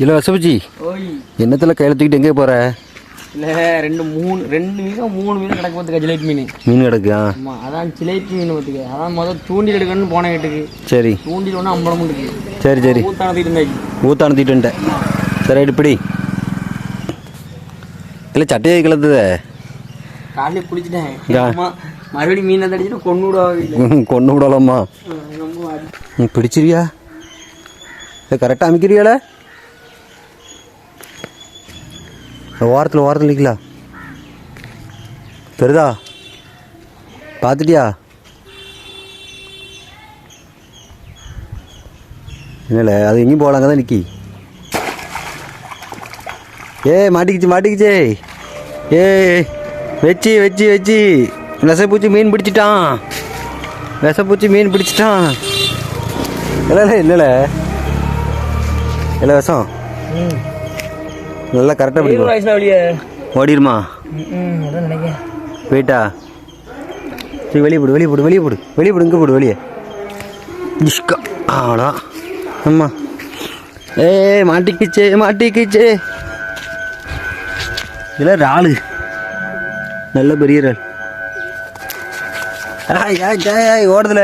இல்லை வசபுஜி, ஓய் என்னத்தில் கையில் தூக்கிட்டு எங்கே போகிற? இல்லை ரெண்டு மீன் 3 மீன் கிடக்கு பார்த்துக்க. ஜிலேபி மீன் கிடக்கா? ஆமாம், அதான் ஜிலேபி மீன் பார்த்துக்க. அதான் முதல் தூண்டில் எடுக்கணும்னு போன வீட்டுக்கு. சரி, தூண்டில் ஒன்று அம்பளம் இருக்கு. சரி சரி, ஊத்தானத்திட்டு இருந்தாச்சு. ஊத்தானத்திட்டுன்ட்டேன். சரி ரைட்டு பிடி. இல்லை சட்டையை கிளத்துத காலையில் குளிச்சுட்டேன். மறுபடியும் மீனை தடிச்சுட்டு கொண்டு விடுவாங்க. கொண்டு விடலாமா? பிடிச்சிருவியா? இல்லை கரெக்டாக அமைக்கிறியால? ஓரத்தில் நிற்கலாம். பெருதா பார்த்துட்டியா? என்னல அது எங்கேயும் போகலாங்க தான் நிற்கி. மாட்டிக்கிச்சு. வச்சு விஷப்பூச்சி மீன் பிடிச்சிட்டான். இல்லைல்ல விஷம் நல்லா கரெக்டாக பிடிக்கும். ஓடிடுமா? போயிட்டா? சரி வெளியே போடு. இங்கே போடு வெளியே. இஷ்கா ஆடா. அம்மா மாட்டிக்கிச்சு. இதில் இறாலு, நல்ல பெரிய இறால். ஓடுதுல.